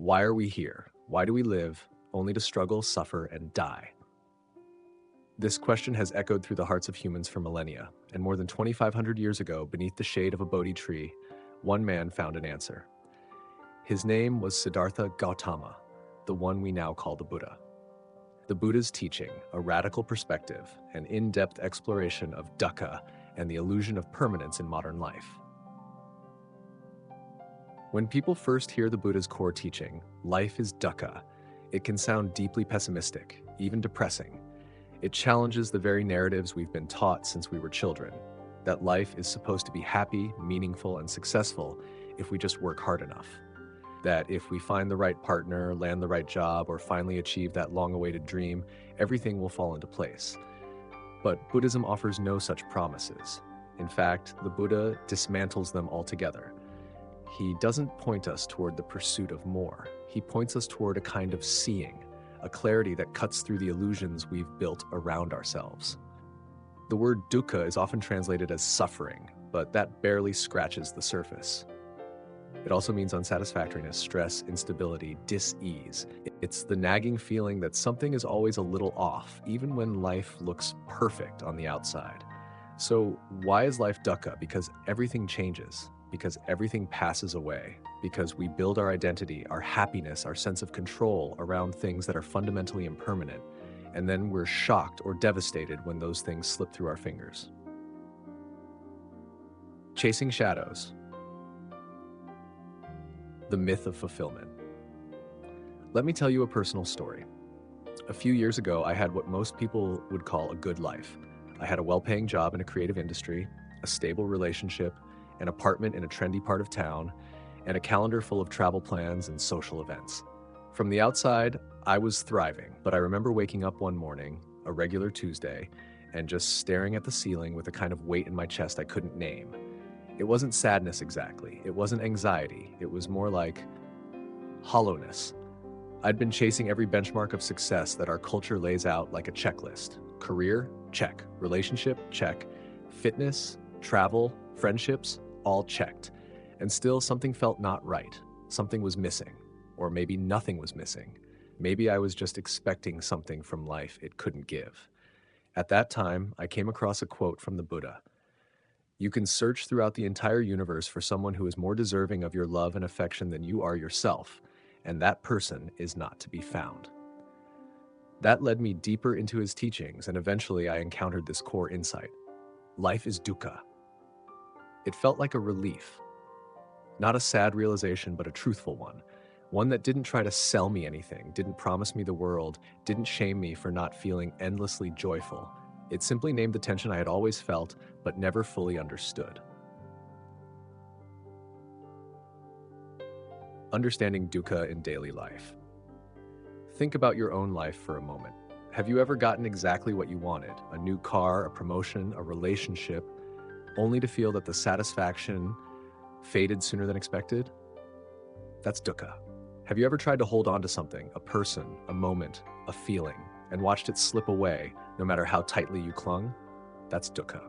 Why are we here? Why do we live only to struggle, suffer, and die? This question has echoed through the hearts of humans for millennia, and more than 2,500 years ago, beneath the shade of a Bodhi tree, one man found an answer. His name was Siddhartha Gautama, the one we now call the Buddha. The Buddha's teaching, a radical perspective, an in-depth exploration of dukkha and the illusion of permanence in modern life. When people first hear the Buddha's core teaching, life is dukkha, it can sound deeply pessimistic, even depressing. It challenges the very narratives we've been taught since we were children, that life is supposed to be happy, meaningful, and successful if we just work hard enough. That if we find the right partner, land the right job, or finally achieve that long-awaited dream, everything will fall into place. But Buddhism offers no such promises. In fact, the Buddha dismantles them altogether. He doesn't point us toward the pursuit of more. He points us toward a kind of seeing, a clarity that cuts through the illusions we've built around ourselves. The word dukkha is often translated as suffering, but that barely scratches the surface. It also means unsatisfactoriness, stress, instability, dis-ease. It's the nagging feeling that something is always a little off, even when life looks perfect on the outside. So why is life dukkha? Because everything changes, because everything passes away, because we build our identity, our happiness, our sense of control around things that are fundamentally impermanent, and then we're shocked or devastated when those things slip through our fingers. Chasing shadows. The myth of fulfillment. Let me tell you a personal story. A few years ago, I had what most people would call a good life. I had a well-paying job in a creative industry, a stable relationship, an apartment in a trendy part of town, and a calendar full of travel plans and social events. From the outside, I was thriving, but I remember waking up one morning, a regular Tuesday, and just staring at the ceiling with a kind of weight in my chest I couldn't name. It wasn't sadness exactly, it wasn't anxiety, it was more like hollowness. I'd been chasing every benchmark of success that our culture lays out like a checklist. Career, check. Relationship, check. Fitness, travel, friendships, all checked. And still something felt not right. Something was missing. Or maybe nothing was missing. Maybe I was just expecting something from life it couldn't give. At that time, I came across a quote from the Buddha. You can search throughout the entire universe for someone who is more deserving of your love and affection than you are yourself, and that person is not to be found. That led me deeper into his teachings, and eventually I encountered this core insight. Life is dukkha. It felt like a relief. Not a sad realization, but a truthful one. One that didn't try to sell me anything, didn't promise me the world, didn't shame me for not feeling endlessly joyful. It simply named the tension I had always felt, but never fully understood. Understanding dukkha in daily life. Think about your own life for a moment. Have you ever gotten exactly what you wanted? A new car, a promotion, a relationship, only to feel that the satisfaction faded sooner than expected? That's dukkha. Have you ever tried to hold on to something, a person, a moment, a feeling, and watched it slip away no matter how tightly you clung? That's dukkha.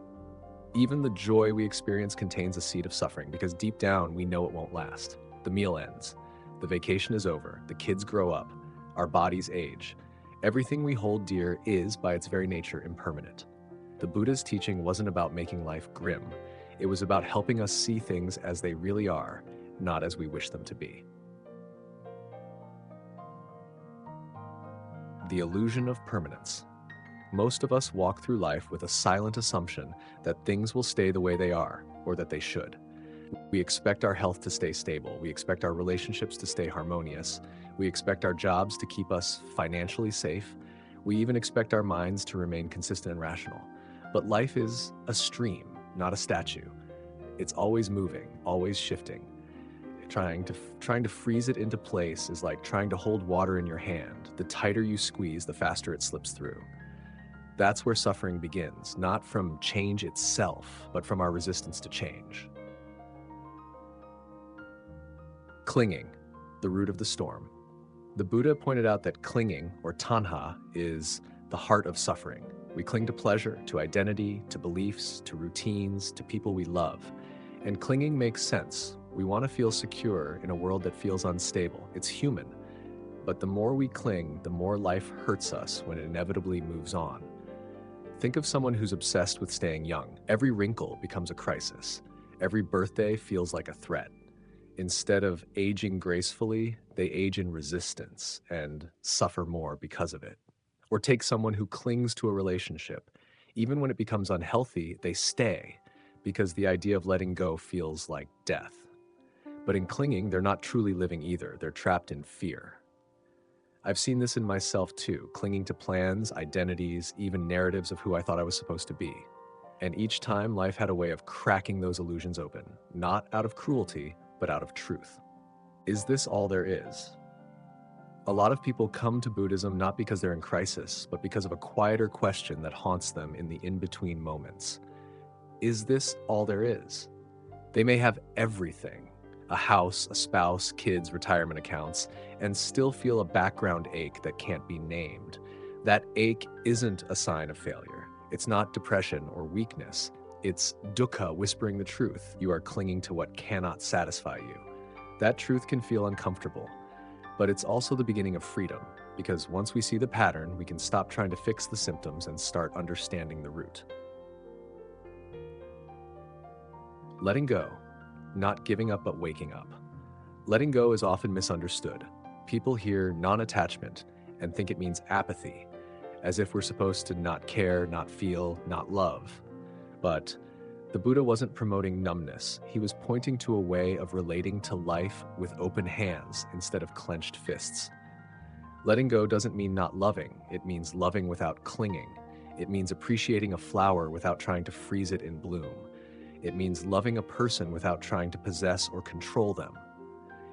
Even the joy we experience contains a seed of suffering because deep down we know it won't last. The meal ends. The vacation is over. The kids grow up. Our bodies age. Everything we hold dear is, by its very nature, impermanent. The Buddha's teaching wasn't about making life grim. It was about helping us see things as they really are, not as we wish them to be. The illusion of permanence. Most of us walk through life with a silent assumption that things will stay the way they are, or that they should. We expect our health to stay stable. We expect our relationships to stay harmonious. We expect our jobs to keep us financially safe. We even expect our minds to remain consistent and rational. But life is a stream, not a statue. It's always moving, always shifting. Trying to freeze it into place is like trying to hold water in your hand. The tighter you squeeze, the faster it slips through. That's where suffering begins, not from change itself, but from our resistance to change. Clinging, the root of the storm. The Buddha pointed out that clinging, or tanha, is the heart of suffering. We cling to pleasure, to identity, to beliefs, to routines, to people we love. And clinging makes sense. We want to feel secure in a world that feels unstable. It's human. But the more we cling, the more life hurts us when it inevitably moves on. Think of someone who's obsessed with staying young. Every wrinkle becomes a crisis. Every birthday feels like a threat. Instead of aging gracefully, they age in resistance and suffer more because of it. Or take someone who clings to a relationship. Even when it becomes unhealthy, they stay because the idea of letting go feels like death. But in clinging, they're not truly living either. They're trapped in fear. I've seen this in myself too, clinging to plans, identities, even narratives of who I thought I was supposed to be. And each time, life had a way of cracking those illusions open, not out of cruelty, but out of truth. Is this all there is? A lot of people come to Buddhism not because they're in crisis, but because of a quieter question that haunts them in the in-between moments. Is this all there is? They may have everything, a house, a spouse, kids, retirement accounts, and still feel a background ache that can't be named. That ache isn't a sign of failure. It's not depression or weakness. It's dukkha whispering the truth. You are clinging to what cannot satisfy you. That truth can feel uncomfortable, but it's also the beginning of freedom, because once we see the pattern, we can stop trying to fix the symptoms and start understanding the root. Letting go, not giving up but waking up. Letting go is often misunderstood. People hear non-attachment and think it means apathy, as if we're supposed to not care, not feel, not love. But the Buddha wasn't promoting numbness. He was pointing to a way of relating to life with open hands instead of clenched fists. Letting go doesn't mean not loving. It means loving without clinging. It means appreciating a flower without trying to freeze it in bloom. It means loving a person without trying to possess or control them.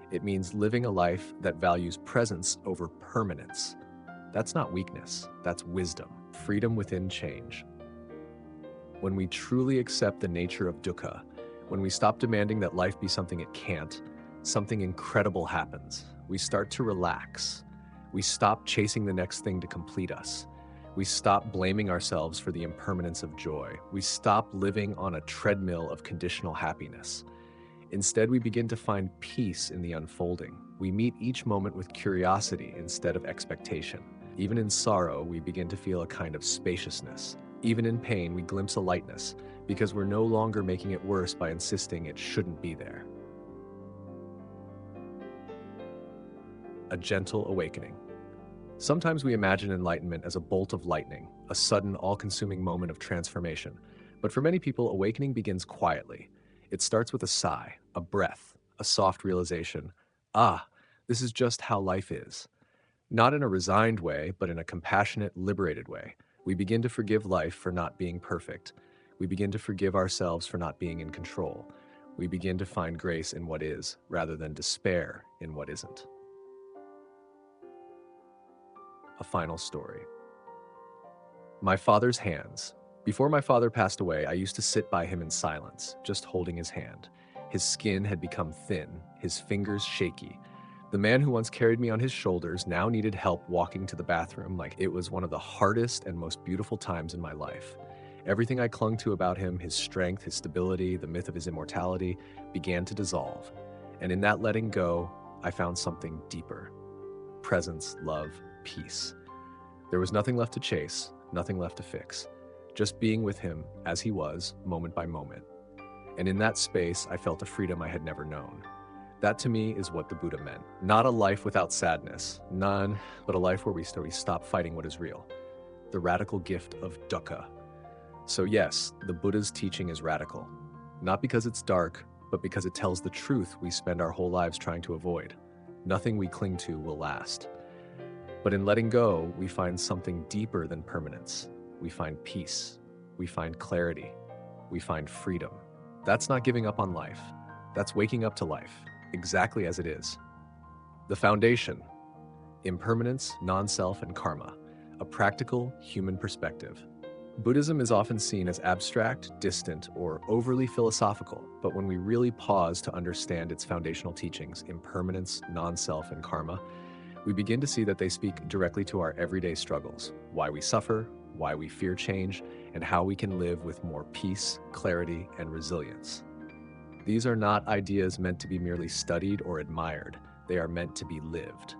It means living a life that values presence over permanence. That's not weakness, that's wisdom, freedom within change. When we truly accept the nature of dukkha, when we stop demanding that life be something it can't, something incredible happens. We start to relax. We stop chasing the next thing to complete us. We stop blaming ourselves for the impermanence of joy. We stop living on a treadmill of conditional happiness. Instead, we begin to find peace in the unfolding. We meet each moment with curiosity instead of expectation. Even in sorrow, we begin to feel a kind of spaciousness. Even in pain, we glimpse a lightness, because we're no longer making it worse by insisting it shouldn't be there. A gentle awakening. Sometimes we imagine enlightenment as a bolt of lightning, a sudden, all-consuming moment of transformation. But for many people, awakening begins quietly. It starts with a sigh, a breath, a soft realization. This is just how life is. Not in a resigned way, but in a compassionate, liberated way. We begin to forgive life for not being perfect. We begin to forgive ourselves for not being in control. We begin to find grace in what is, rather than despair in what isn't. A final story. My father's hands. Before my father passed away, I used to sit by him in silence, just holding his hand. His skin had become thin, his fingers shaky. The man who once carried me on his shoulders now needed help walking to the bathroom like it was one of the hardest and most beautiful times in my life. Everything I clung to about him, his strength, his stability, the myth of his immortality, began to dissolve. And in that letting go, I found something deeper. Presence, love, peace. There was nothing left to chase, nothing left to fix. Just being with him as he was, moment by moment. And in that space, I felt a freedom I had never known. That to me is what the Buddha meant. Not a life without sadness, none, but a life where we stop fighting what is real. The radical gift of dukkha. So yes, the Buddha's teaching is radical. Not because it's dark, but because it tells the truth we spend our whole lives trying to avoid. Nothing we cling to will last. But in letting go, we find something deeper than permanence. We find peace. We find clarity. We find freedom. That's not giving up on life. That's waking up to life, exactly as it is. The foundation: impermanence, non-self, and karma, a practical human perspective. Buddhism is often seen as abstract, distant, or overly philosophical, but when we really pause to understand its foundational teachings, impermanence, non-self, and karma, we begin to see that they speak directly to our everyday struggles, why we suffer, why we fear change, and how we can live with more peace, clarity, and resilience. These are not ideas meant to be merely studied or admired. They are meant to be lived.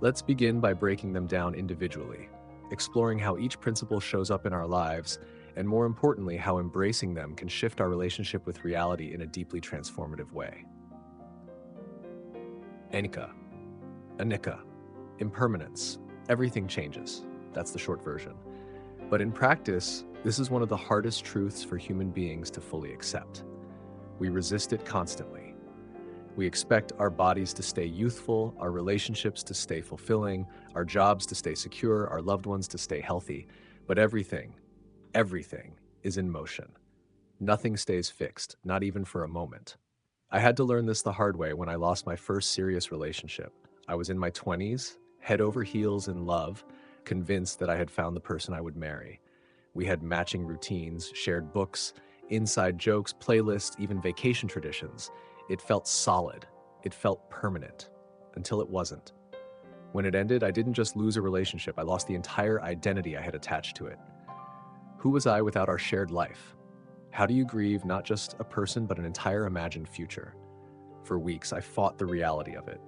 Let's begin by breaking them down individually, exploring how each principle shows up in our lives, and more importantly, how embracing them can shift our relationship with reality in a deeply transformative way. Anicca, anicca, impermanence. Everything changes. That's the short version. But in practice, this is one of the hardest truths for human beings to fully accept. We resist it constantly. We expect our bodies to stay youthful, our relationships to stay fulfilling, our jobs to stay secure, our loved ones to stay healthy. But everything is in motion. Nothing stays fixed, not even for a moment. I had to learn this the hard way when I lost my first serious relationship. I was in my 20s, head over heels in love, convinced that I had found the person I would marry. We had matching routines, shared books, inside jokes, playlists, even vacation traditions. It felt solid. It felt permanent. Until it wasn't. When it ended, I didn't just lose a relationship, I lost the entire identity I had attached to it. Who was I without our shared life? How do you grieve not just a person, but an entire imagined future? For weeks, I fought the reality of it.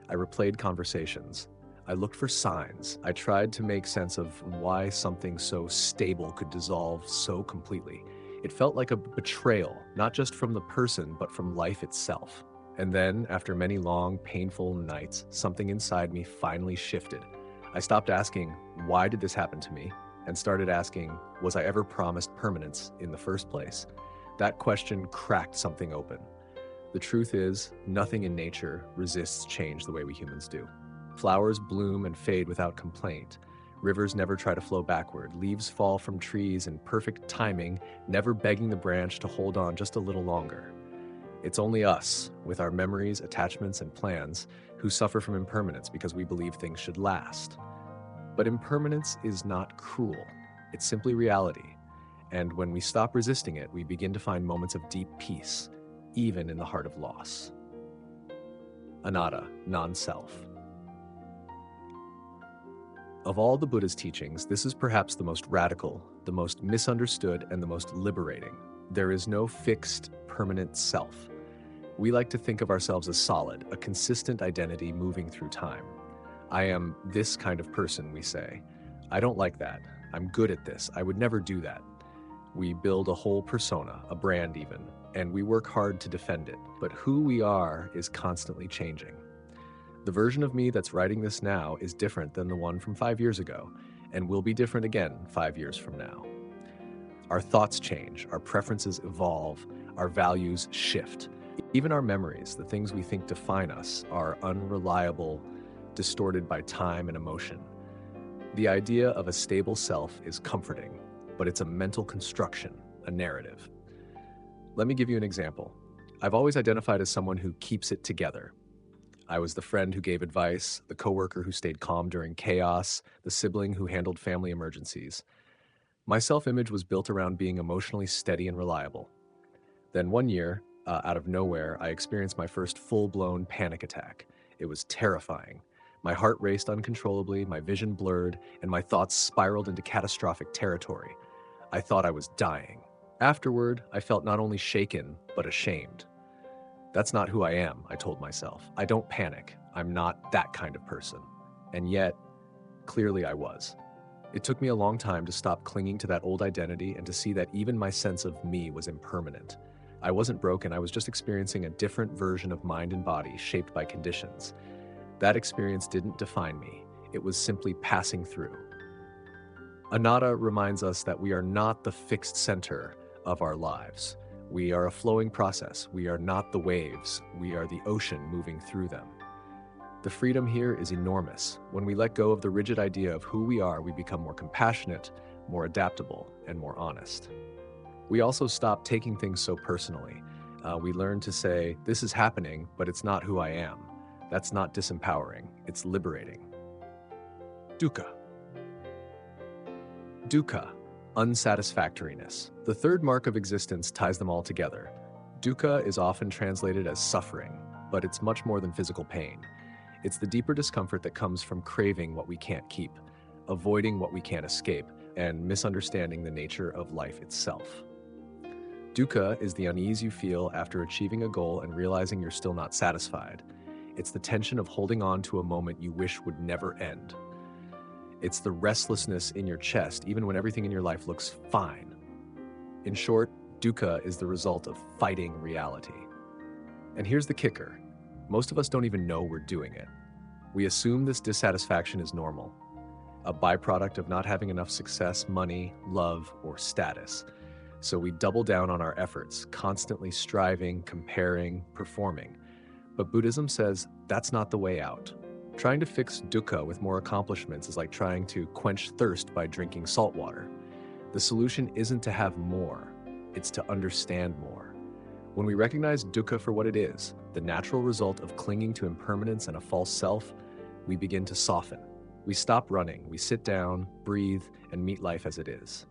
I replayed conversations. I looked for signs. I tried to make sense of why something so stable could dissolve so completely. It felt like a betrayal, not just from the person, but from life itself. And then, after many long, painful nights, something inside me finally shifted. I stopped asking, why did this happen to me? And started asking, was I ever promised permanence in the first place? That question cracked something open. The truth is, nothing in nature resists change the way we humans do. Flowers bloom and fade without complaint. Rivers never try to flow backward. Leaves fall from trees in perfect timing, never begging the branch to hold on just a little longer. It's only us, with our memories, attachments, and plans, who suffer from impermanence because we believe things should last. But impermanence is not cruel. It's simply reality. And when we stop resisting it, we begin to find moments of deep peace, even in the heart of loss. Anatta, non-self. Of all the Buddha's teachings, this is perhaps the most radical, the most misunderstood, and the most liberating. There is no fixed, permanent self. We like to think of ourselves as solid, a consistent identity moving through time. I am this kind of person, we say. I don't like that. I'm good at this. I would never do that. We build a whole persona, a brand even, and we work hard to defend it. But who we are is constantly changing. The version of me that's writing this now is different than the one from 5 years ago, and will be different again 5 years from now. Our thoughts change, our preferences evolve, our values shift. Even our memories, the things we think define us, are unreliable, distorted by time and emotion. The idea of a stable self is comforting, but it's a mental construction, a narrative. Let me give you an example. I've always identified as someone who keeps it together. I was the friend who gave advice, the coworker who stayed calm during chaos, the sibling who handled family emergencies. My self-image was built around being emotionally steady and reliable. Then one year, out of nowhere, I experienced my first full-blown panic attack. It was terrifying. My heart raced uncontrollably, my vision blurred, and my thoughts spiraled into catastrophic territory. I thought I was dying. Afterward, I felt not only shaken, but ashamed. That's not who I am, I told myself. I don't panic. I'm not that kind of person. And yet, clearly I was. It took me a long time to stop clinging to that old identity and to see that even my sense of me was impermanent. I wasn't broken, I was just experiencing a different version of mind and body shaped by conditions. That experience didn't define me. It was simply passing through. Anatta reminds us that we are not the fixed center of our lives. We are a flowing process. We are not the waves. We are the ocean moving through them. The freedom here is enormous. When we let go of the rigid idea of who we are, we become more compassionate, more adaptable, and more honest. We also stop taking things so personally. We learn to say, this is happening, but it's not who I am. That's not disempowering, it's liberating. Dukkha. Dukkha, unsatisfactoriness. The third mark of existence ties them all together. Dukkha is often translated as suffering, but it's much more than physical pain. It's the deeper discomfort that comes from craving what we can't keep, avoiding what we can't escape, and misunderstanding the nature of life itself. Dukkha is the unease you feel after achieving a goal and realizing you're still not satisfied. It's the tension of holding on to a moment you wish would never end. It's the restlessness in your chest, even when everything in your life looks fine. In short, dukkha is the result of fighting reality. And here's the kicker. Most of us don't even know we're doing it. We assume this dissatisfaction is normal, a byproduct of not having enough success, money, love, or status. So we double down on our efforts, constantly striving, comparing, performing. But Buddhism says that's not the way out. Trying to fix dukkha with more accomplishments is like trying to quench thirst by drinking salt water. The solution isn't to have more, it's to understand more. When we recognize dukkha for what it is, the natural result of clinging to impermanence and a false self, we begin to soften. We stop running, we sit down, breathe, and meet life as it is.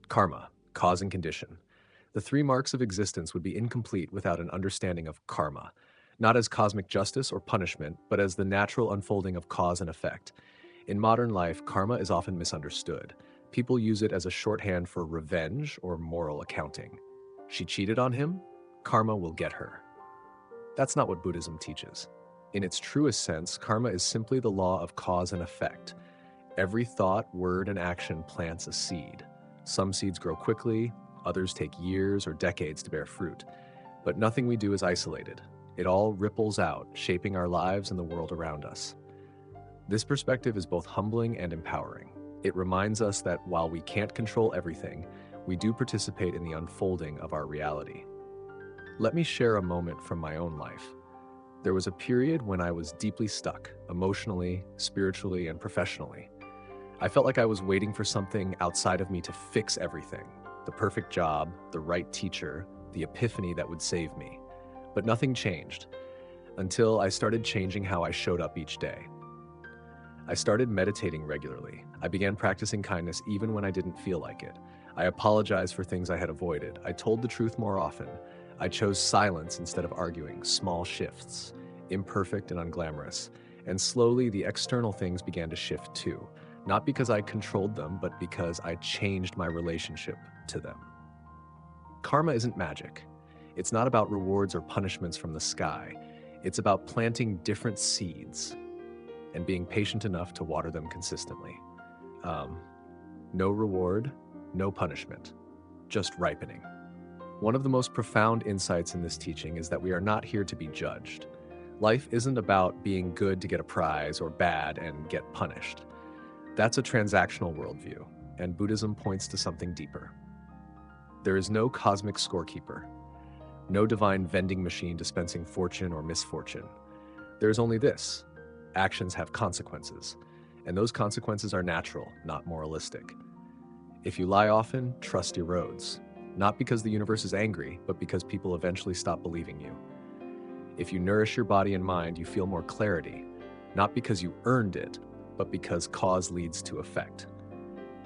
Karma, cause and condition. The three marks of existence would be incomplete without an understanding of karma, not as cosmic justice or punishment, but as the natural unfolding of cause and effect. In modern life, karma is often misunderstood. People use it as a shorthand for revenge or moral accounting. She cheated on him, karma will get her. That's not what Buddhism teaches. In its truest sense, karma is simply the law of cause and effect. Every thought, word, and action plants a seed. Some seeds grow quickly, others take years or decades to bear fruit. But nothing we do is isolated. It all ripples out, shaping our lives and the world around us. This perspective is both humbling and empowering. It reminds us that while we can't control everything, we do participate in the unfolding of our reality. Let me share a moment from my own life. There was a period when I was deeply stuck, emotionally, spiritually, and professionally. I felt like I was waiting for something outside of me to fix everything. The perfect job, the right teacher, the epiphany that would save me. But nothing changed until I started changing how I showed up each day. I started meditating regularly. I began practicing kindness even when I didn't feel like it. I apologized for things I had avoided. I told the truth more often. I chose silence instead of arguing, small shifts, imperfect and unglamorous. And slowly the external things began to shift too. Not because I controlled them, but because I changed my relationship to them. Karma isn't magic. It's not about rewards or punishments from the sky. It's about planting different seeds and being patient enough to water them consistently. No reward, no punishment, just ripening. One of the most profound insights in this teaching is that we are not here to be judged. Life isn't about being good to get a prize or bad and get punished. That's a transactional worldview, and Buddhism points to something deeper. There is no cosmic scorekeeper, no divine vending machine dispensing fortune or misfortune. There is only this: actions have consequences, and those consequences are natural, not moralistic. If you lie often, trust erodes, not because the universe is angry, but because people eventually stop believing you. If you nourish your body and mind, you feel more clarity, not because you earned it, but because cause leads to effect.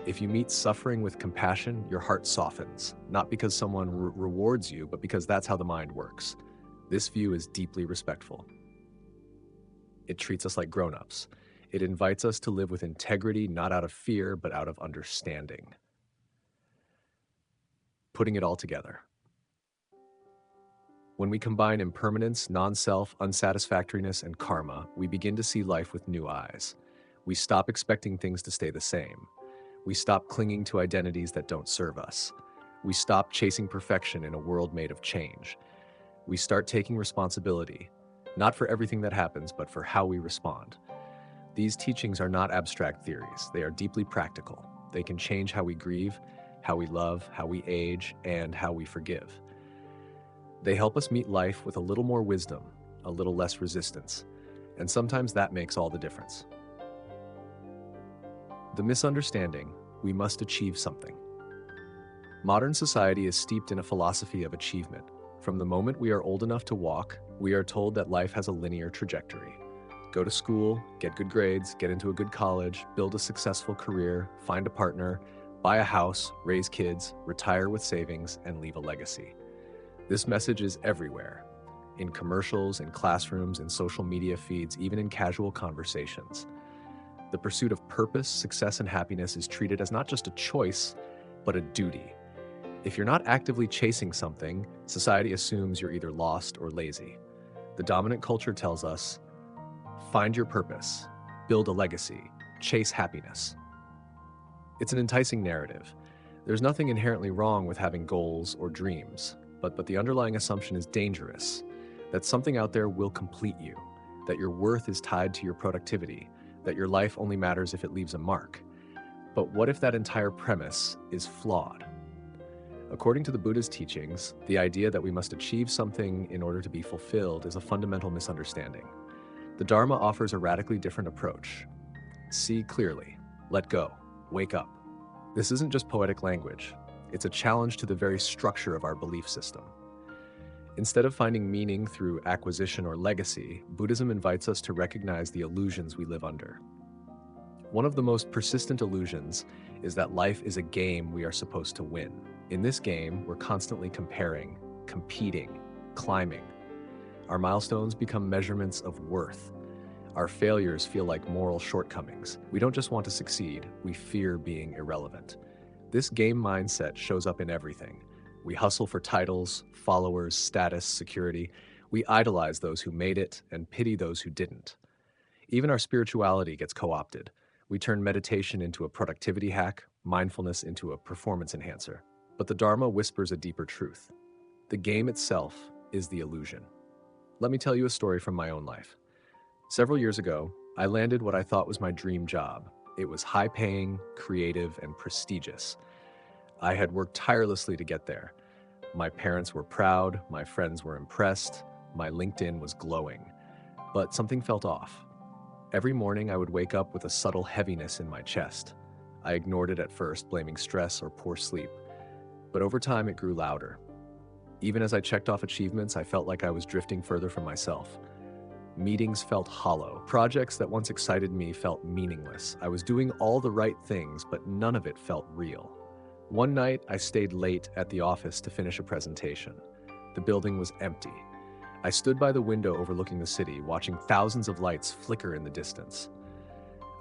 If you meet suffering with compassion, your heart softens, not because someone rewards you, but because that's how the mind works. This view is deeply respectful. It treats us like grown-ups. It invites us to live with integrity, not out of fear, but out of understanding. Putting it all together. When we combine impermanence, non-self, unsatisfactoriness, and karma, we begin to see life with new eyes. We stop expecting things to stay the same. We stop clinging to identities that don't serve us. We stop chasing perfection in a world made of change. We start taking responsibility, not for everything that happens, but for how we respond. These teachings are not abstract theories. They are deeply practical. They can change how we grieve, how we love, how we age, and how we forgive. They help us meet life with a little more wisdom, a little less resistance, and sometimes that makes all the difference. The misunderstanding: we must achieve something. Modern society is steeped in a philosophy of achievement. From the moment we are old enough to walk, we are told that life has a linear trajectory. Go to school, get good grades, get into a good college, build a successful career, find a partner, buy a house, raise kids, retire with savings, and leave a legacy. This message is everywhere, in commercials, in classrooms, in social media feeds, even in casual conversations. The pursuit of purpose, success, and happiness is treated as not just a choice, but a duty. If you're not actively chasing something, society assumes you're either lost or lazy. The dominant culture tells us, find your purpose, build a legacy, chase happiness. It's an enticing narrative. There's nothing inherently wrong with having goals or dreams, but the underlying assumption is dangerous, that something out there will complete you, that your worth is tied to your productivity, that your life only matters if it leaves a mark. But what if that entire premise is flawed? According to the Buddha's teachings, the idea that we must achieve something in order to be fulfilled is a fundamental misunderstanding. The Dharma offers a radically different approach. See clearly, let go, wake up. This isn't just poetic language. It's a challenge to the very structure of our belief system. Instead of finding meaning through acquisition or legacy, Buddhism invites us to recognize the illusions we live under. One of the most persistent illusions is that life is a game we are supposed to win. In this game, we're constantly comparing, competing, climbing. Our milestones become measurements of worth. Our failures feel like moral shortcomings. We don't just want to succeed, we fear being irrelevant. This game mindset shows up in everything. We hustle for titles, followers, status, security. We idolize those who made it and pity those who didn't. Even our spirituality gets co-opted. We turn meditation into a productivity hack, mindfulness into a performance enhancer. But the Dharma whispers a deeper truth. The game itself is the illusion. Let me tell you a story from my own life. Several years ago, I landed what I thought was my dream job. It was high-paying, creative, and prestigious. I had worked tirelessly to get there. My parents were proud, my friends were impressed, my LinkedIn was glowing. But something felt off. Every morning I would wake up with a subtle heaviness in my chest. I ignored it at first, blaming stress or poor sleep. But over time it grew louder. Even as I checked off achievements, I felt like I was drifting further from myself. Meetings felt hollow. Projects that once excited me felt meaningless. I was doing all the right things, but none of it felt real. One night, I stayed late at the office to finish a presentation. The building was empty. I stood by the window overlooking the city, watching thousands of lights flicker in the distance.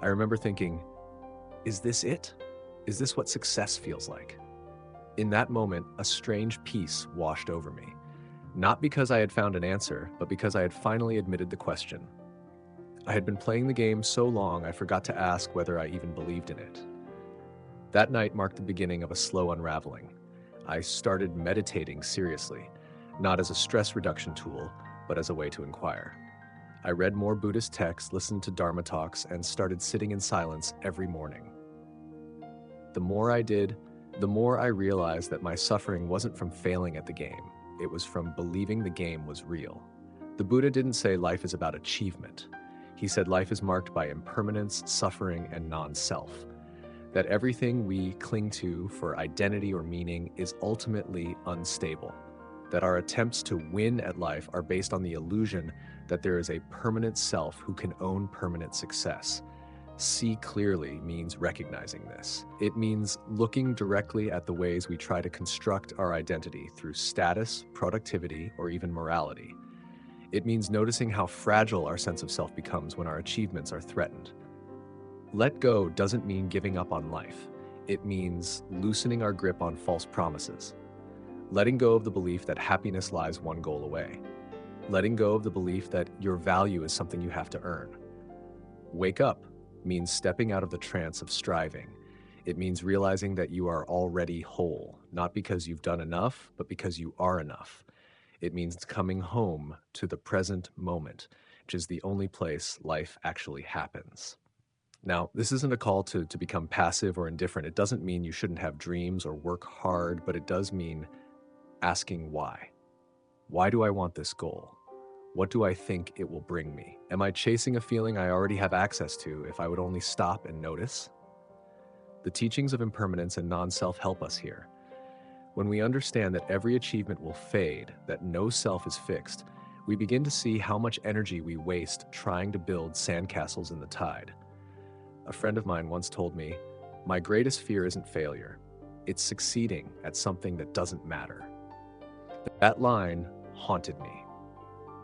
I remember thinking, is this it? Is this what success feels like? In that moment, a strange peace washed over me. Not because I had found an answer, but because I had finally admitted the question. I had been playing the game so long I forgot to ask whether I even believed in it. That night marked the beginning of a slow unraveling. I started meditating seriously, not as a stress reduction tool, but as a way to inquire. I read more Buddhist texts, listened to Dharma talks, and started sitting in silence every morning. The more I did, the more I realized that my suffering wasn't from failing at the game. It was from believing the game was real. The Buddha didn't say life is about achievement. He said life is marked by impermanence, suffering, and non-self. That everything we cling to for identity or meaning is ultimately unstable. That our attempts to win at life are based on the illusion that there is a permanent self who can own permanent success. See clearly means recognizing this. It means looking directly at the ways we try to construct our identity through status, productivity, or even morality. It means noticing how fragile our sense of self becomes when our achievements are threatened. Let go doesn't mean giving up on life. It means loosening our grip on false promises. Letting go of the belief that happiness lies one goal away. Letting go of the belief that your value is something you have to earn. Wake up means stepping out of the trance of striving. It means realizing that you are already whole, not because you've done enough, but because you are enough. It means coming home to the present moment, which is the only place life actually happens. Now, this isn't a call to become passive or indifferent. It doesn't mean you shouldn't have dreams or work hard, but it does mean asking why. Why do I want this goal? What do I think it will bring me? Am I chasing a feeling I already have access to if I would only stop and notice? The teachings of impermanence and non-self help us here. When we understand that every achievement will fade, that no self is fixed, we begin to see how much energy we waste trying to build sandcastles in the tide. A friend of mine once told me, "My greatest fear isn't failure. It's succeeding at something that doesn't matter." That line haunted me.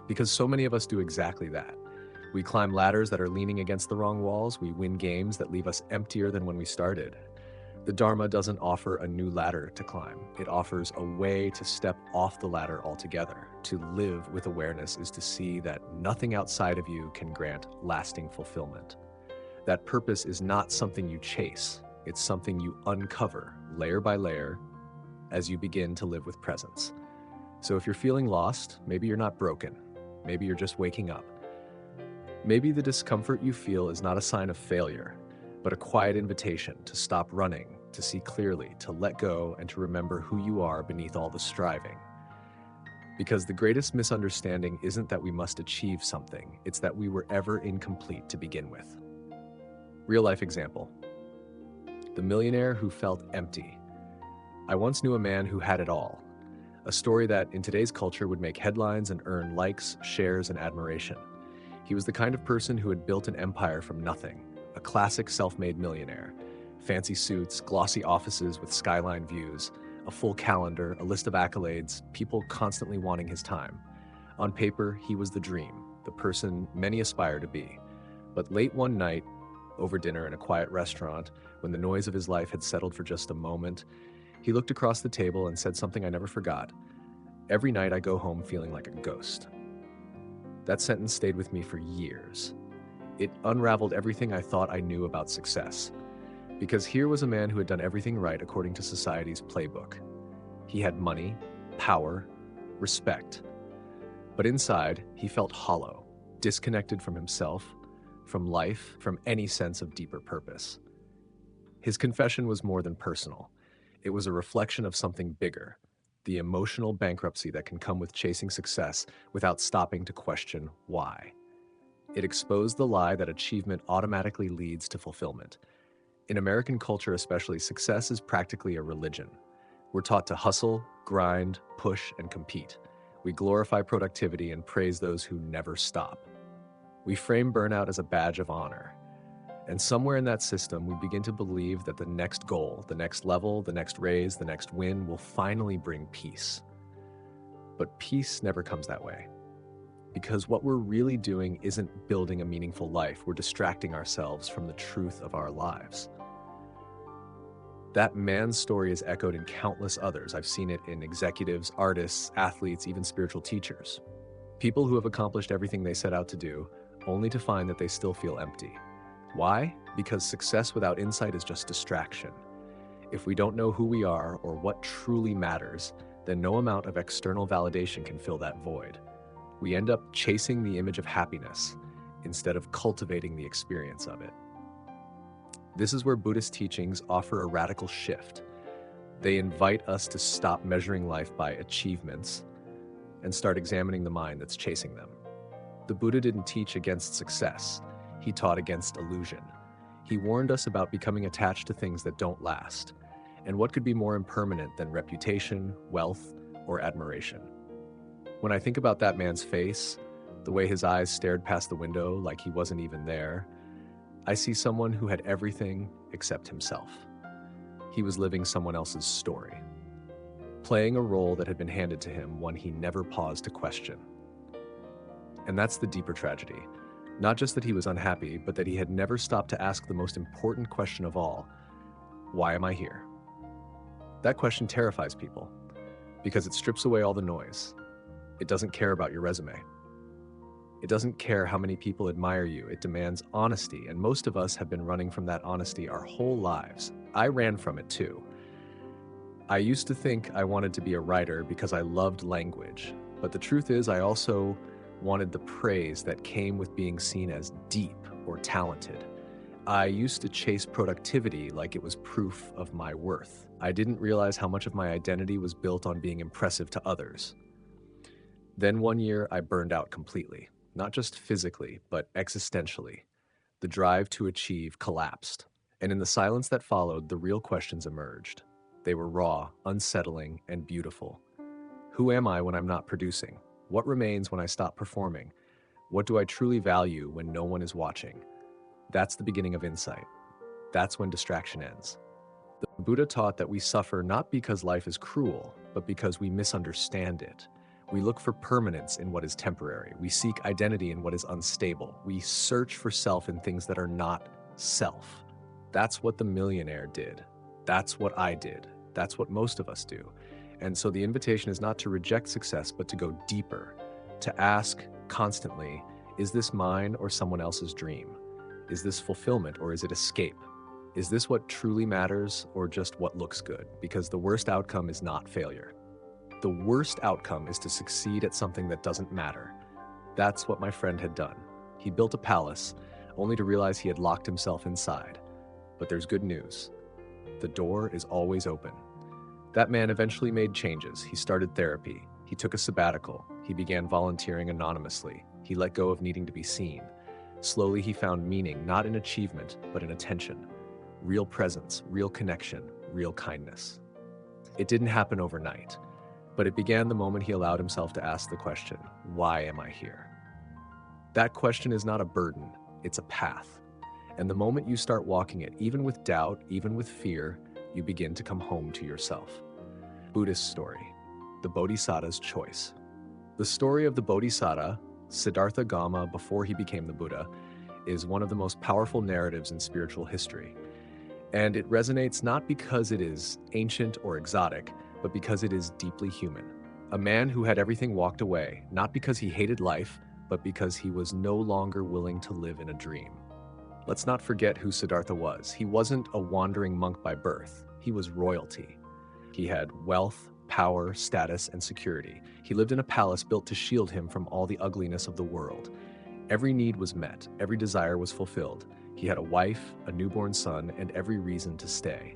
Because so many of us do exactly that. We climb ladders that are leaning against the wrong walls. We win games that leave us emptier than when we started. The Dharma doesn't offer a new ladder to climb. It offers a way to step off the ladder altogether. To live with awareness is to see that nothing outside of you can grant lasting fulfillment. That purpose is not something you chase. It's something you uncover layer by layer as you begin to live with presence. So if you're feeling lost, maybe you're not broken. Maybe you're just waking up. Maybe the discomfort you feel is not a sign of failure, but a quiet invitation to stop running, to see clearly, to let go, and to remember who you are beneath all the striving. Because the greatest misunderstanding isn't that we must achieve something, it's that we were ever incomplete to begin with. Real life example. The millionaire who felt empty. I once knew a man who had it all. A story that in today's culture would make headlines and earn likes, shares, and admiration. He was the kind of person who had built an empire from nothing, a classic self-made millionaire. Fancy suits, glossy offices with skyline views, a full calendar, a list of accolades, people constantly wanting his time. On paper, he was the dream, the person many aspire to be. But late one night, over dinner in a quiet restaurant, when the noise of his life had settled for just a moment, he looked across the table and said something I never forgot. "Every night I go home feeling like a ghost." That sentence stayed with me for years. It unraveled everything I thought I knew about success. Because here was a man who had done everything right according to society's playbook. He had money, power, respect. But inside, he felt hollow, disconnected from himself, from life, from any sense of deeper purpose. His confession was more than personal. It was a reflection of something bigger, the emotional bankruptcy that can come with chasing success without stopping to question why. It exposed the lie that achievement automatically leads to fulfillment. In American culture especially, success is practically a religion. We're taught to hustle, grind, push, and compete. We glorify productivity and praise those who never stop. We frame burnout as a badge of honor. And somewhere in that system, we begin to believe that the next goal, the next level, the next raise, the next win will finally bring peace. But peace never comes that way. Because what we're really doing isn't building a meaningful life. We're distracting ourselves from the truth of our lives. That man's story is echoed in countless others. I've seen it in executives, artists, athletes, even spiritual teachers. People who have accomplished everything they set out to do, only to find that they still feel empty. Why? Because success without insight is just distraction. If we don't know who we are or what truly matters, then no amount of external validation can fill that void. We end up chasing the image of happiness instead of cultivating the experience of it. This is where Buddhist teachings offer a radical shift. They invite us to stop measuring life by achievements and start examining the mind that's chasing them. The Buddha didn't teach against success. He taught against illusion. He warned us about becoming attached to things that don't last. And what could be more impermanent than reputation, wealth, or admiration? When I think about that man's face, the way his eyes stared past the window like he wasn't even there, I see someone who had everything except himself. He was living someone else's story, playing a role that had been handed to him, one he never paused to question. And that's the deeper tragedy. Not just that he was unhappy, but that he had never stopped to ask the most important question of all: why am I here? That question terrifies people because it strips away all the noise. It doesn't care about your resume. It doesn't care how many people admire you. It demands honesty, and most of us have been running from that honesty our whole lives. I ran from it too. I used to think I wanted to be a writer because I loved language, but the truth is I also wanted the praise that came with being seen as deep or talented. I used to chase productivity like it was proof of my worth. I didn't realize how much of my identity was built on being impressive to others. Then one year I burned out completely. Not just physically, but existentially. The drive to achieve collapsed. And in the silence that followed, the real questions emerged. They were raw, unsettling, and beautiful. Who am I when I'm not producing? What remains when I stop performing? What do I truly value when no one is watching? That's the beginning of insight. That's when distraction ends. The Buddha taught that we suffer not because life is cruel, but because we misunderstand it. We look for permanence in what is temporary. We seek identity in what is unstable. We search for self in things that are not self. That's what the millionaire did. That's what I did. That's what most of us do. And so the invitation is not to reject success, but to go deeper, to ask constantly, is this mine or someone else's dream? Is this fulfillment or is it escape? Is this what truly matters or just what looks good? Because the worst outcome is not failure. The worst outcome is to succeed at something that doesn't matter. That's what my friend had done. He built a palace, only to realize he had locked himself inside. But there's good news. The door is always open. That man eventually made changes. He started therapy. He took a sabbatical. He began volunteering anonymously. He let go of needing to be seen. Slowly he found meaning, not in achievement, but in attention. Real presence, real connection, real kindness. It didn't happen overnight, but it began the moment he allowed himself to ask the question, why am I here? That question is not a burden, it's a path. And the moment you start walking it, even with doubt, even with fear, you begin to come home to yourself. Buddhist story, the Bodhisattva's choice. The story of the Bodhisattva, Siddhartha Gautama before he became the Buddha, is one of the most powerful narratives in spiritual history. And it resonates not because it is ancient or exotic, but because it is deeply human. A man who had everything walked away, not because he hated life, but because he was no longer willing to live in a dream. Let's not forget who Siddhartha was. He wasn't a wandering monk by birth. He was royalty. He had wealth, power, status, and security. He lived in a palace built to shield him from all the ugliness of the world. Every need was met. Every desire was fulfilled. He had a wife, a newborn son, and every reason to stay.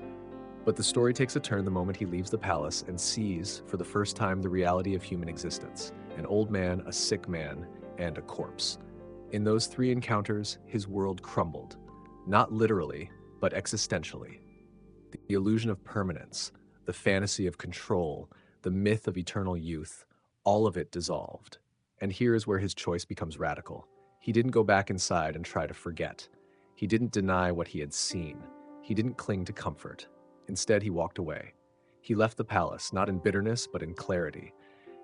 But the story takes a turn the moment he leaves the palace and sees, for the first time, the reality of human existence. An old man, a sick man, and a corpse. In those three encounters, his world crumbled. Not literally, but existentially. The illusion of permanence, the fantasy of control, the myth of eternal youth, all of it dissolved. And here is where his choice becomes radical. He didn't go back inside and try to forget. He didn't deny what he had seen. He didn't cling to comfort. Instead, he walked away. He left the palace, not in bitterness, but in clarity.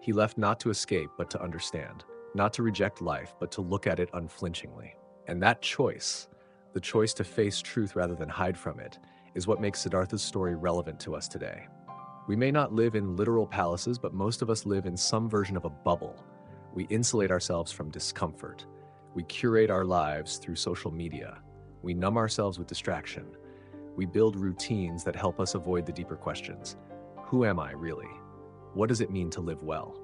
He left not to escape, but to understand. Not to reject life, but to look at it unflinchingly. And that choice, the choice to face truth rather than hide from it, is what makes Siddhartha's story relevant to us today. We may not live in literal palaces, but most of us live in some version of a bubble. We insulate ourselves from discomfort. We curate our lives through social media. We numb ourselves with distraction. We build routines that help us avoid the deeper questions. Who am I really? What does it mean to live well?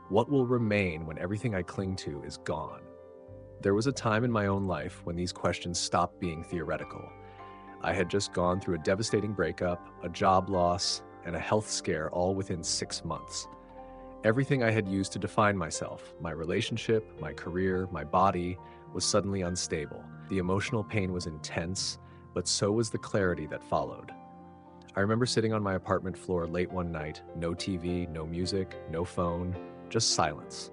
What will remain when everything I cling to is gone? There was a time in my own life when these questions stopped being theoretical. I had just gone through a devastating breakup, a job loss, and a health scare all within 6 months. Everything I had used to define myself, my relationship, my career, my body, was suddenly unstable. The emotional pain was intense, but so was the clarity that followed. I remember sitting on my apartment floor late one night, no TV, no music, no phone, just silence.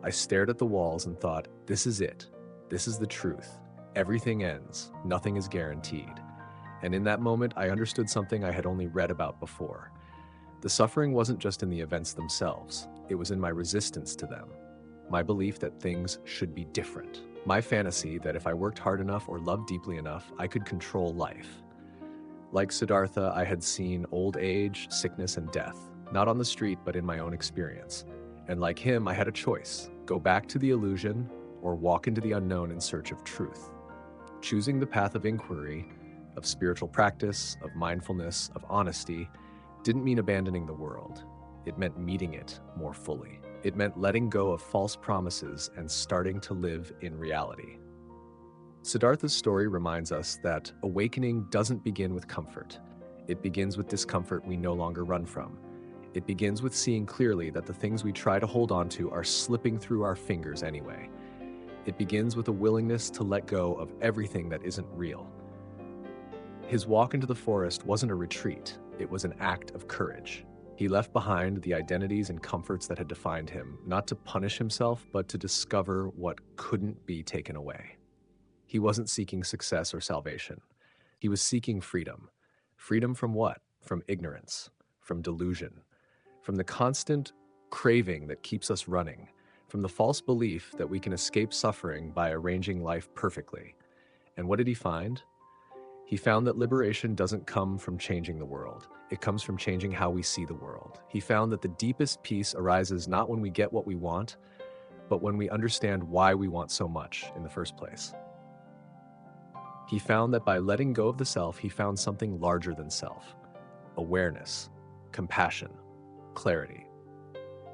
I stared at the walls and thought, this is it. This is the truth. Everything ends. Nothing is guaranteed. And in that moment, I understood something I had only read about before. The suffering wasn't just in the events themselves. It was in my resistance to them. My belief that things should be different. My fantasy that if I worked hard enough or loved deeply enough, I could control life. Like Siddhartha, I had seen old age, sickness, and death, not on the street, but in my own experience. And like him, I had a choice: go back to the illusion or walk into the unknown in search of truth. Choosing the path of inquiry, of spiritual practice, of mindfulness, of honesty, didn't mean abandoning the world. It meant meeting it more fully. It meant letting go of false promises and starting to live in reality. Siddhartha's story reminds us that awakening doesn't begin with comfort. It begins with discomfort we no longer run from. It begins with seeing clearly that the things we try to hold on to are slipping through our fingers anyway. It begins with a willingness to let go of everything that isn't real. His walk into the forest wasn't a retreat, it was an act of courage. He left behind the identities and comforts that had defined him, not to punish himself, but to discover what couldn't be taken away. He wasn't seeking success or salvation. He was seeking freedom. Freedom from what? From ignorance, from delusion, from the constant craving that keeps us running, from the false belief that we can escape suffering by arranging life perfectly. And what did he find? He found that liberation doesn't come from changing the world. It comes from changing how we see the world. He found that the deepest peace arises not when we get what we want, but when we understand why we want so much in the first place. He found that by letting go of the self, he found something larger than self: awareness, compassion, clarity.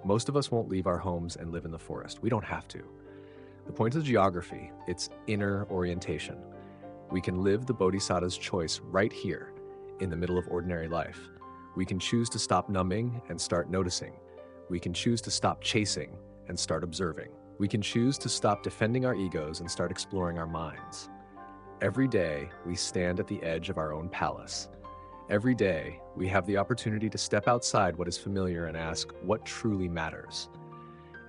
Most of us won't leave our homes and live in the forest. We don't have to. The point of geography, it's inner orientation. We can live the Bodhisattva's choice right here, in the middle of ordinary life. We can choose to stop numbing and start noticing. We can choose to stop chasing and start observing. We can choose to stop defending our egos and start exploring our minds. Every day, we stand at the edge of our own palace. Every day, we have the opportunity to step outside what is familiar and ask what truly matters.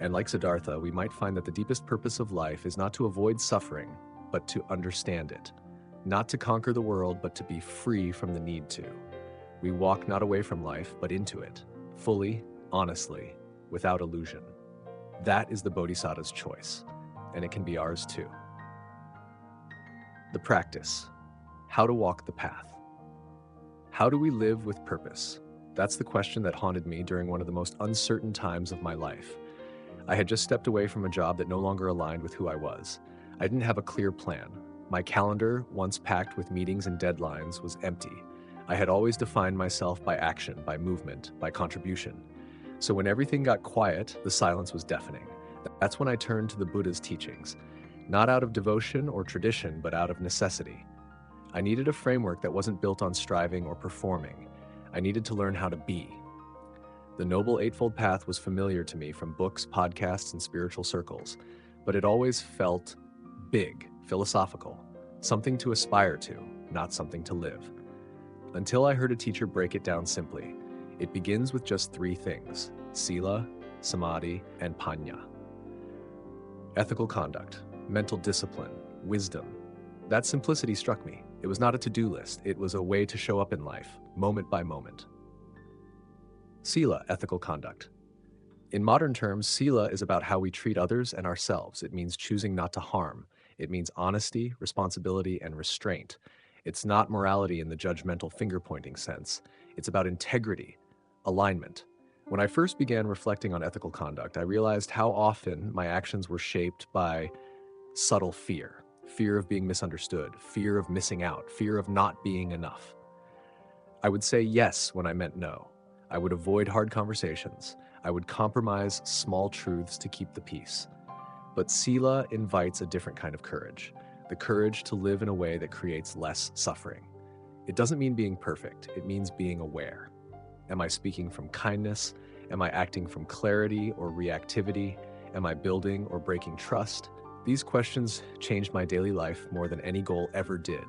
And like Siddhartha, we might find that the deepest purpose of life is not to avoid suffering, but to understand it. Not to conquer the world, but to be free from the need to. We walk not away from life, but into it, fully, honestly, without illusion. That is the Bodhisattva's choice, and it can be ours too. The practice. How to walk the path. How do we live with purpose? That's the question that haunted me during one of the most uncertain times of my life. I had just stepped away from a job that no longer aligned with who I was. I didn't have a clear plan. My calendar, once packed with meetings and deadlines, was empty. I had always defined myself by action, by movement, by contribution. So when everything got quiet, the silence was deafening. That's when I turned to the Buddha's teachings, not out of devotion or tradition, but out of necessity. I needed a framework that wasn't built on striving or performing. I needed to learn how to be. The Noble Eightfold Path was familiar to me from books, podcasts, and spiritual circles, but it always felt big, philosophical, something to aspire to, not something to live. Until I heard a teacher break it down simply. It begins with just 3 things: sila, samadhi, and panya. Ethical conduct, mental discipline, wisdom. That simplicity struck me. It was not a to-do list. It was a way to show up in life, moment by moment. Sila, ethical conduct. In modern terms, sila is about how we treat others and ourselves. It means choosing not to harm. It means honesty, responsibility, and restraint. It's not morality in the judgmental finger-pointing sense. It's about integrity, alignment. When I first began reflecting on ethical conduct, I realized how often my actions were shaped by subtle fear. Fear of being misunderstood, fear of missing out, fear of not being enough. I would say yes when I meant no. I would avoid hard conversations. I would compromise small truths to keep the peace. But sila invites a different kind of courage, the courage to live in a way that creates less suffering. It doesn't mean being perfect. It means being aware. Am I speaking from kindness? Am I acting from clarity or reactivity? Am I building or breaking trust? These questions changed my daily life more than any goal ever did,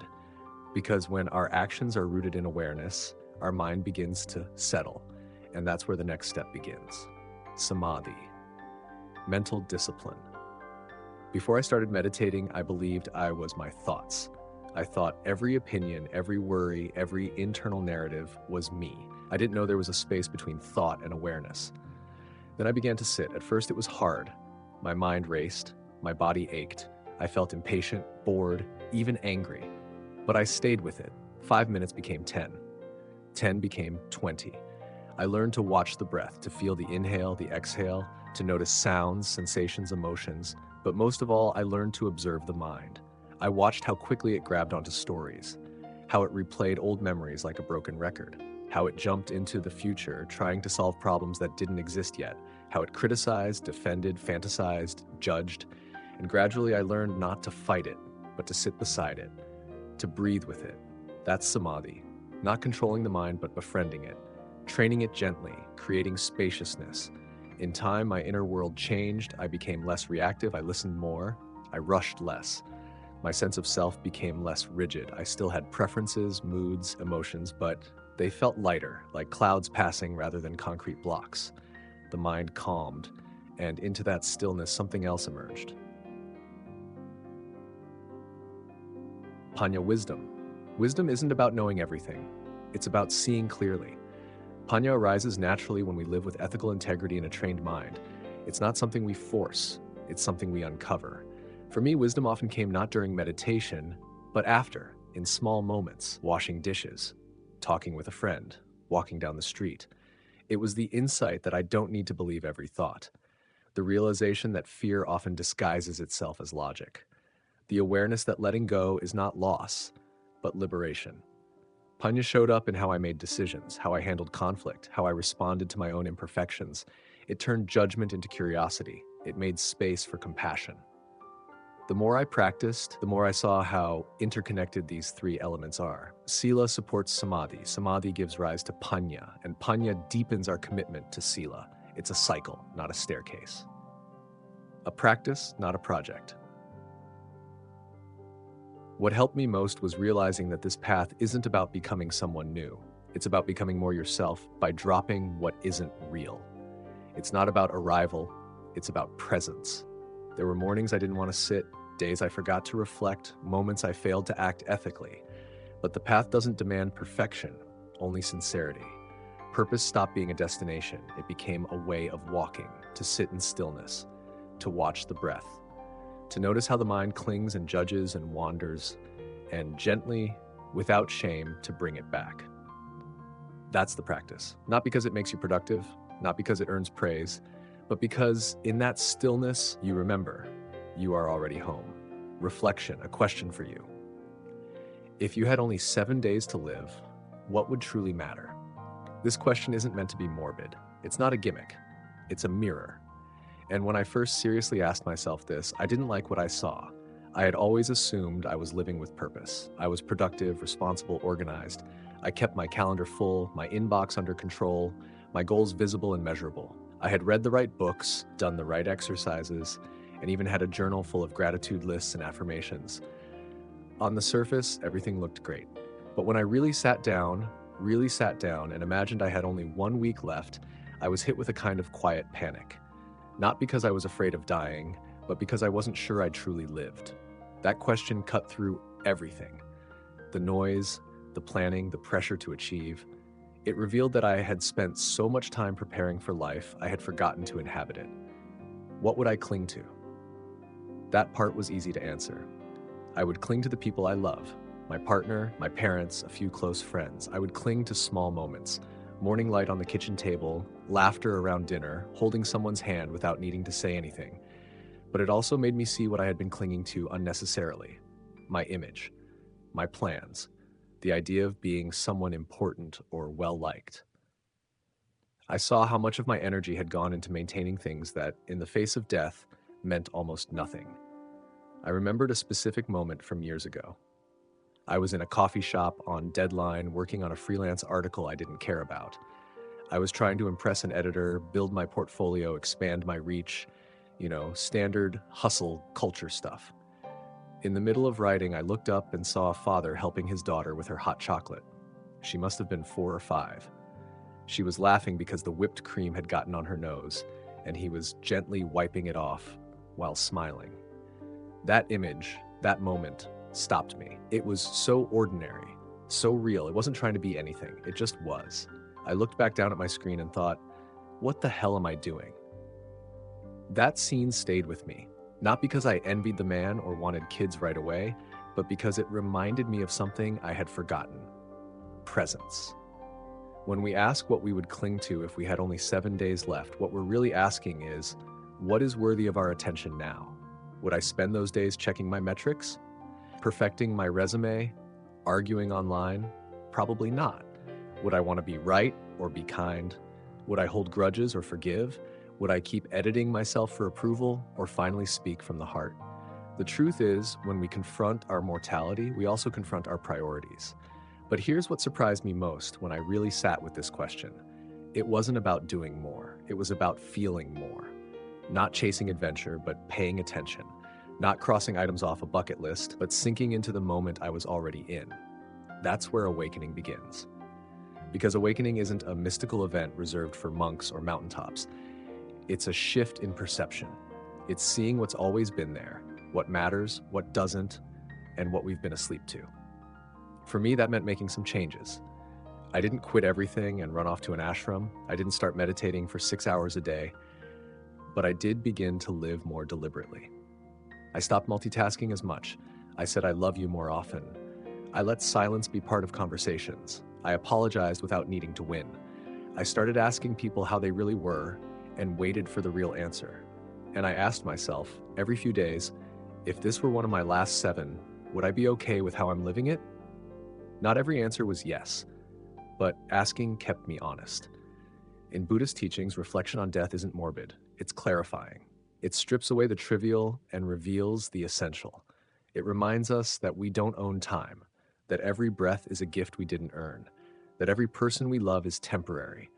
because when our actions are rooted in awareness, our mind begins to settle, and that's where the next step begins. Samadhi, mental discipline. Before I started meditating, I believed I was my thoughts. I thought every opinion, every worry, every internal narrative was me. I didn't know there was a space between thought and awareness. Then I began to sit. At first it was hard. My mind raced. My body ached. I felt impatient, bored, even angry. But I stayed with it. 5 minutes became 10. 10 became 20. I learned to watch the breath, to feel the inhale, the exhale, to notice sounds, sensations, emotions. But most of all, I learned to observe the mind. I watched how quickly it grabbed onto stories, how it replayed old memories like a broken record, how it jumped into the future, trying to solve problems that didn't exist yet, how it criticized, defended, fantasized, judged. And gradually I learned not to fight it, but to sit beside it, to breathe with it. That's samadhi. Not controlling the mind, but befriending it, training it gently, creating spaciousness. In time, my inner world changed. I became less reactive. I listened more. I rushed less. My sense of self became less rigid. I still had preferences, moods, emotions, but they felt lighter, like clouds passing rather than concrete blocks. The mind calmed, and into that stillness, something else emerged. Panya, wisdom. Wisdom isn't about knowing everything. It's about seeing clearly. Panya arises naturally when we live with ethical integrity and a trained mind. It's not something we force. It's something we uncover. For me, wisdom often came not during meditation, but after, in small moments, washing dishes, talking with a friend, walking down the street. It was the insight that I don't need to believe every thought, the realization that fear often disguises itself as logic, the awareness that letting go is not loss, but liberation. Panya showed up in how I made decisions, how I handled conflict, how I responded to my own imperfections. It turned judgment into curiosity. It made space for compassion. The more I practiced, the more I saw how interconnected these three elements are. Sila supports samadhi. Samadhi gives rise to panya, and panya deepens our commitment to sila. It's a cycle, not a staircase. A practice, not a project. What helped me most was realizing that this path isn't about becoming someone new. It's about becoming more yourself by dropping what isn't real. It's not about arrival, it's about presence. There were mornings I didn't want to sit, days I forgot to reflect, moments I failed to act ethically. But the path doesn't demand perfection, only sincerity. Purpose stopped being a destination. It became a way of walking, to sit in stillness, to watch the breath, to notice how the mind clings and judges and wanders, and gently, without shame, to bring it back. That's the practice. Not because it makes you productive, not because it earns praise, but because in that stillness, you remember, you are already home. Reflection, a question for you. If you had only 7 days to live, what would truly matter? This question isn't meant to be morbid. It's not a gimmick. It's a mirror. And when I first seriously asked myself this, I didn't like what I saw. I had always assumed I was living with purpose. I was productive, responsible, organized. I kept my calendar full, my inbox under control, my goals visible and measurable. I had read the right books, done the right exercises, and even had a journal full of gratitude lists and affirmations. On the surface, everything looked great. But when I really sat down and imagined I had only 1 week left, I was hit with a kind of quiet panic. Not because I was afraid of dying, but because I wasn't sure I truly lived. That question cut through everything. The noise, the planning, the pressure to achieve. It revealed that I had spent so much time preparing for life, I had forgotten to inhabit it. What would I cling to? That part was easy to answer. I would cling to the people I love, my partner, my parents, a few close friends. I would cling to small moments. Morning light on the kitchen table, laughter around dinner, holding someone's hand without needing to say anything. But it also made me see what I had been clinging to unnecessarily. My image, my plans, the idea of being someone important or well-liked. I saw how much of my energy had gone into maintaining things that, in the face of death, meant almost nothing. I remembered a specific moment from years ago. I was in a coffee shop on deadline working on a freelance article I didn't care about. I was trying to impress an editor, build my portfolio, expand my reach, standard hustle culture stuff. In the middle of writing, I looked up and saw a father helping his daughter with her hot chocolate. She must have been 4 or 5. She was laughing because the whipped cream had gotten on her nose, and he was gently wiping it off while smiling. That image, that moment, stopped me. It was so ordinary, so real. It wasn't trying to be anything. It just was. I looked back down at my screen and thought, what the hell am I doing? That scene stayed with me, not because I envied the man or wanted kids right away, but because it reminded me of something I had forgotten. Presence. When we ask what we would cling to if we had only 7 days left, what we're really asking is, what is worthy of our attention now? Would I spend those days checking my metrics? Perfecting my resume? Arguing online? Probably not. Would I want to be right or be kind? Would I hold grudges or forgive? Would I keep editing myself for approval or finally speak from the heart? The truth is, when we confront our mortality, we also confront our priorities. But here's what surprised me most when I really sat with this question. It wasn't about doing more. It was about feeling more. Not chasing adventure, but paying attention. Not crossing items off a bucket list, but sinking into the moment I was already in. That's where awakening begins. Because awakening isn't a mystical event reserved for monks or mountaintops. It's a shift in perception. It's seeing what's always been there, what matters, what doesn't, and what we've been asleep to. For me, that meant making some changes. I didn't quit everything and run off to an ashram. I didn't start meditating for 6 hours a day. But I did begin to live more deliberately. I stopped multitasking as much. I said I love you more often. I let silence be part of conversations. I apologized without needing to win. I started asking people how they really were and waited for the real answer. And I asked myself, every few days, if this were one of my last 7, would I be okay with how I'm living it? Not every answer was yes, but asking kept me honest. In Buddhist teachings, reflection on death isn't morbid, it's clarifying. It strips away the trivial and reveals the essential. It reminds us that we don't own time, that every breath is a gift we didn't earn, that every person we love is temporary,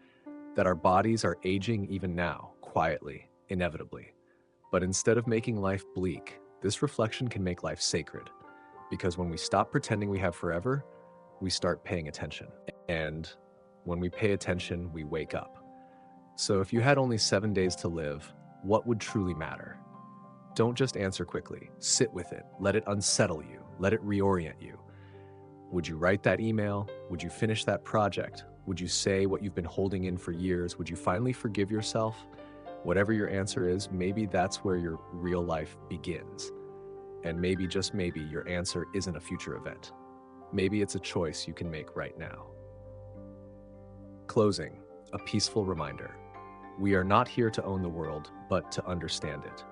that our bodies are aging even now, quietly, inevitably. But instead of making life bleak, this reflection can make life sacred. Because when we stop pretending we have forever, we start paying attention. And when we pay attention, we wake up. So if you had only 7 days to live, what would truly matter? Don't just answer quickly. Sit with it. Let it unsettle you. Let it reorient you. Would you write that email? Would you finish that project? Would you say what you've been holding in for years? Would you finally forgive yourself? Whatever your answer is, maybe that's where your real life begins. And maybe, just maybe, your answer isn't a future event. Maybe it's a choice you can make right now. Closing, a peaceful reminder. We are not here to own the world, but to understand it.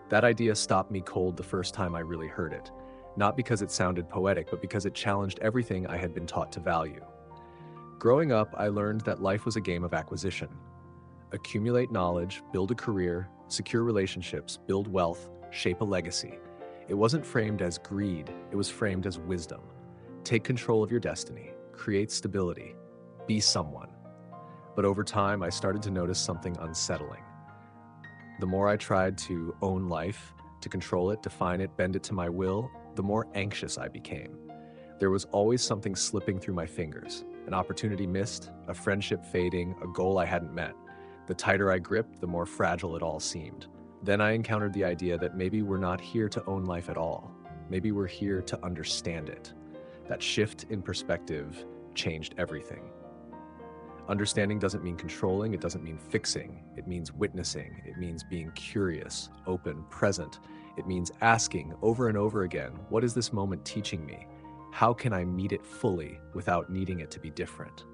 That idea stopped me cold the first time I really heard it. Not because it sounded poetic, but because it challenged everything I had been taught to value. Growing up, I learned that life was a game of acquisition. Accumulate knowledge, build a career, secure relationships, build wealth, shape a legacy. It wasn't framed as greed, it was framed as wisdom. Take control of your destiny, create stability, be someone. But over time, I started to notice something unsettling. The more I tried to own life, to control it, define it, bend it to my will, the more anxious I became. There was always something slipping through my fingers, an opportunity missed, a friendship fading, a goal I hadn't met. The tighter I gripped, the more fragile it all seemed. Then I encountered the idea that maybe we're not here to own life at all. Maybe we're here to understand it. That shift in perspective changed everything. Understanding doesn't mean controlling, it doesn't mean fixing. It means witnessing, it means being curious, open, present. It means asking over and over again, what is this moment teaching me? How can I meet it fully without needing it to be different?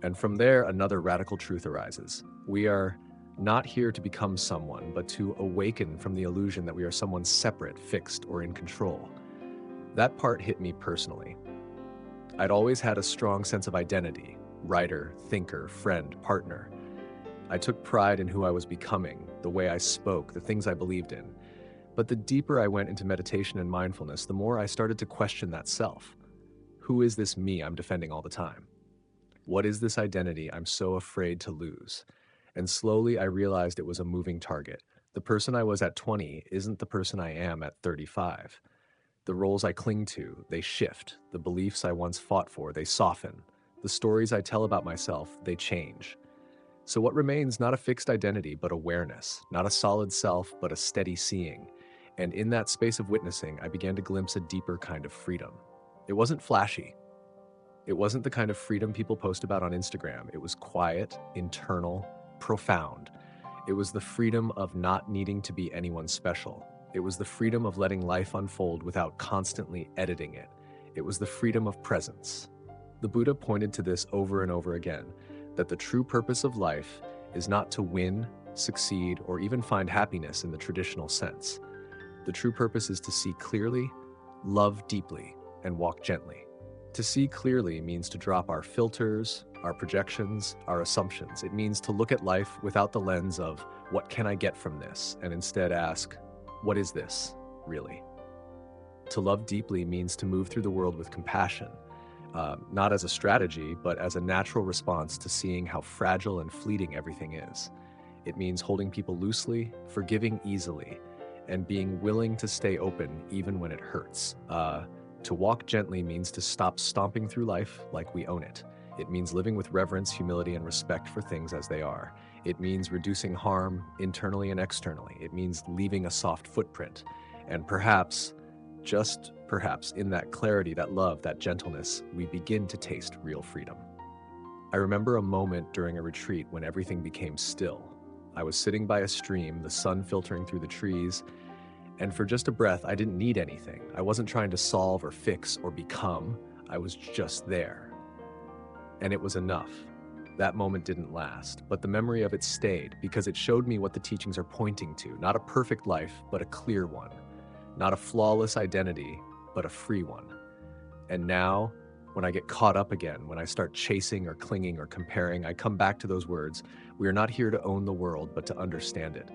And from there, another radical truth arises. We are not here to become someone, but to awaken from the illusion that we are someone separate, fixed, or in control. That part hit me personally. I'd always had a strong sense of identity, writer, thinker, friend, partner. I took pride in who I was becoming, the way I spoke, the things I believed in. But the deeper I went into meditation and mindfulness, the more I started to question that self. Who is this me I'm defending all the time? What is this identity I'm so afraid to lose? And slowly I realized it was a moving target. The person I was at 20 isn't the person I am at 35. The roles I cling to, they shift. The beliefs I once fought for, they soften. The stories I tell about myself, they change. So what remains, not a fixed identity, but awareness, not a solid self, but a steady seeing. And in that space of witnessing, I began to glimpse a deeper kind of freedom. It wasn't flashy. It wasn't the kind of freedom people post about on Instagram. It was quiet, internal, profound. It was the freedom of not needing to be anyone special. It was the freedom of letting life unfold without constantly editing it. It was the freedom of presence. The Buddha pointed to this over and over again, that the true purpose of life is not to win, succeed, or even find happiness in the traditional sense. The true purpose is to see clearly, love deeply, and walk gently. To see clearly means to drop our filters, our projections, our assumptions. It means to look at life without the lens of, what can I get from this? And instead ask, what is this, really? To love deeply means to move through the world with compassion, not as a strategy, but as a natural response to seeing how fragile and fleeting everything is. It means holding people loosely, forgiving easily, and being willing to stay open even when it hurts. To walk gently means to stop stomping through life like we own it. It means living with reverence, humility, and respect for things as they are. It means reducing harm internally and externally. It means leaving a soft footprint. And perhaps, just perhaps, in that clarity, that love, that gentleness, we begin to taste real freedom. I remember a moment during a retreat when everything became still. I was sitting by a stream, the sun filtering through the trees, And for just a breath, I didn't need anything. I wasn't trying to solve or fix or become. I was just there. And it was enough. That moment didn't last, but the memory of it stayed because it showed me what the teachings are pointing to. Not a perfect life, but a clear one. Not a flawless identity, but a free one. And now, when I get caught up again, when I start chasing or clinging or comparing, I come back to those words. We are not here to own the world, but to understand it.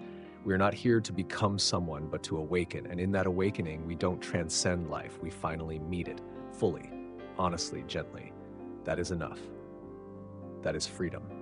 We are not here to become someone, but to awaken. And in that awakening, we don't transcend life. We finally meet it fully, honestly, gently. That is enough. That is freedom.